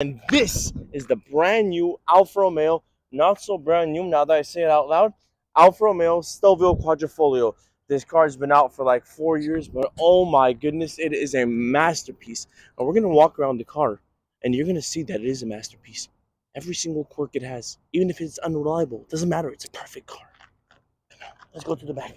And this is the brand new Alfa Romeo, not so brand new now that I say it out loud, Alfa Romeo Stelvio Quadrifoglio. This car has been out for like 4 years, but oh my goodness, it is a masterpiece. And we're gonna walk around the car, and you're gonna see that it is a masterpiece. Every single quirk it has, even if it's unreliable, doesn't matter. It's a perfect car. Come on, let's go to the back.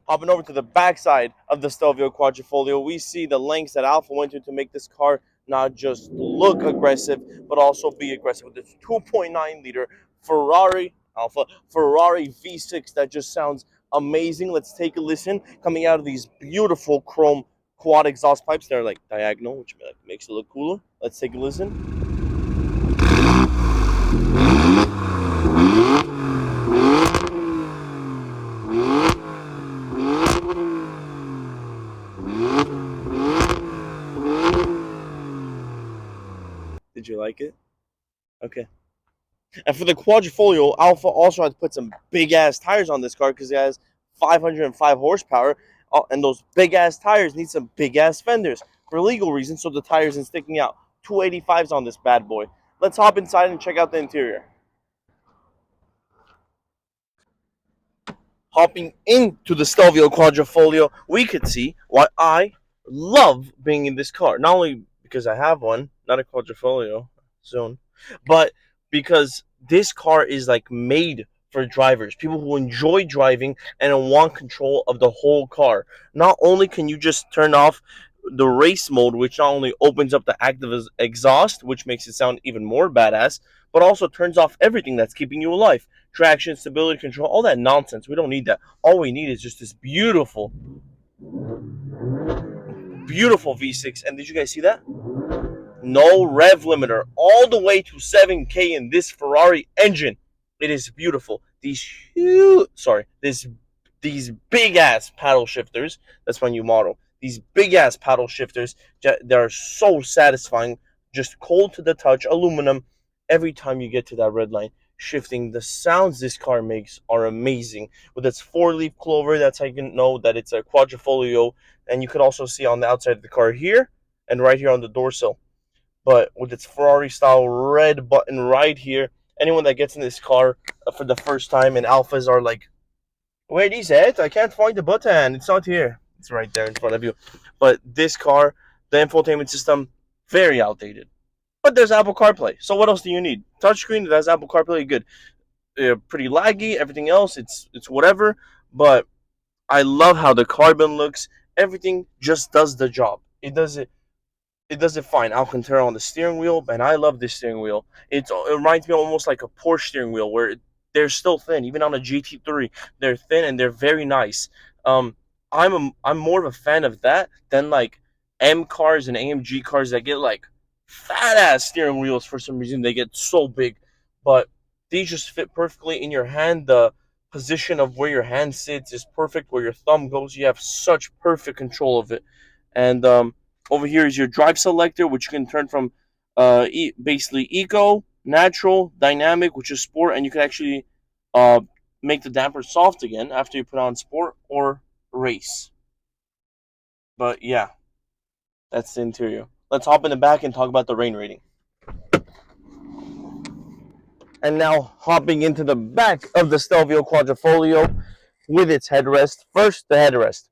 Hopping over to the backside of the Stelvio Quadrifoglio, we see the lengths that Alfa went to make this car not just look aggressive, but also be aggressive with this 2.9-liter Ferrari V6 that just sounds amazing. Let's take a listen. Coming out of these beautiful chrome quad exhaust pipes, they're like diagonal, which makes it look cooler. Let's take a listen. Did you like it? Okay. And for the Quadrifoglio, Alfa also had to put some big ass tires on this car because it has 505 horsepower, and those big ass tires need some big ass fenders for legal reasons, so the tires isn't sticking out. 285s on this bad boy. Let's hop inside and check out the interior. Hopping into the Stelvio Quadrifoglio, we could see why I love being in this car. Not only because I have one, not a Quadrifoglio soon, but because this car is like made for drivers, people who enjoy driving and want control of the whole car. Not only can you just turn off the race mode, which not only opens up the active exhaust, which makes it sound even more badass, but also turns off everything that's keeping you alive. Traction, stability control, all that nonsense. We don't need that. All we need is just this beautiful, beautiful V6. And did you guys see that? No rev limiter, all the way to 7K in this Ferrari engine. It is beautiful. These big ass paddle shifters. That's my new model. These big ass paddle shifters that are so satisfying. Just cold to the touch, aluminum. Every time you get to that red line, shifting, the sounds this car makes are amazing. With its four-leaf clover, that's how you can know that it's a Quadrifoglio. And you could also see on the outside of the car here and right here on the door sill, but with its Ferrari style red button right here. Anyone that gets in this car for the first time, and Alphas are like, where is it? I can't find the button. It's not here. It's right there in front of you. But this car, the infotainment system, very outdated. But there's Apple CarPlay. So what else do you need? Touchscreen that has Apple CarPlay, good. Pretty laggy. Everything else, it's whatever. But I love how the carbon looks. Everything just does the job. It does it fine. Alcantara on the steering wheel, and I love this steering wheel. It reminds me almost like a Porsche steering wheel, where they're still thin, even on a GT3. They're thin and they're very nice. Um, I'm more of a fan of that than like M cars and AMG cars that get like fat ass steering wheels for some reason. They get so big, but these just fit perfectly in your hand. The position of where your hand sits is perfect. Where your thumb goes, you have such perfect control of it, and over here is your drive selector, which you can turn from basically eco, natural, dynamic, which is sport, and you can actually uh, make the damper soft again after you put on sport or race. But yeah, that's the interior. Let's hop in the back and talk about the rain rating. And now hopping into the back of the Stelvio Quadrifoglio with its headrest. First, the headrest.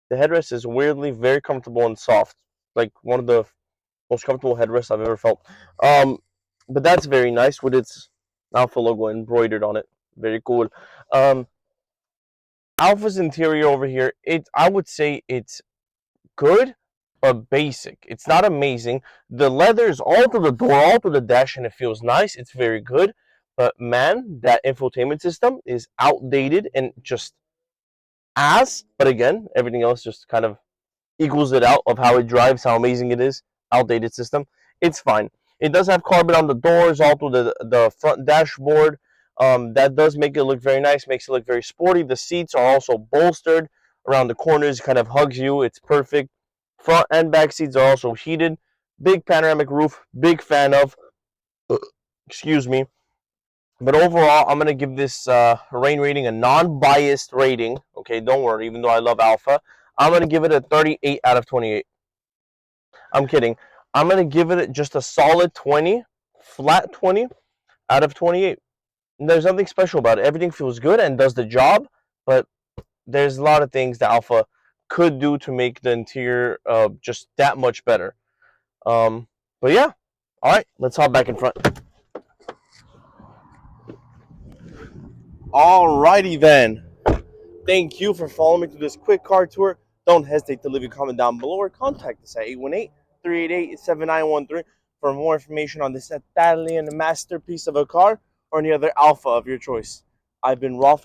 The headrest is weirdly very comfortable and soft, like one of the most comfortable headrests I've ever felt. Um, but that's very nice with its Alpha logo embroidered on it. Very cool. Um, Alpha's interior over here, I would say it's good but basic. It's not amazing. The leather is all to the door, all to the dash, and it feels nice. It's very good. But man, that infotainment system is outdated and just ass. But again, everything else just kind of equals it out of how it drives, how amazing it is. Outdated system. It's fine. It does have carbon on the doors, all through the front dashboard. That does make it look very nice, makes it look very sporty. The seats are also bolstered around the corners, kind of hugs you. It's perfect. Front and back seats are also heated. Big panoramic roof, big fan of. Excuse me. But overall, I'm going to give this rain rating a non-biased rating. Okay, don't worry, even though I love Alpha. I'm going to give it a 38 out of 28. I'm kidding. I'm going to give it just a solid 20, flat 20 out of 28. There's nothing special about it. Everything feels good and does the job, but there's a lot of things that Alfa could do to make the interior just that much better. But yeah, all right, let's hop back in front. Alrighty then. Thank you for following me through this quick car tour. Don't hesitate to leave a comment down below or contact us at 818-388-7913 for more information on this Italian masterpiece of a car or any other Alfa of your choice. I've been Rolf.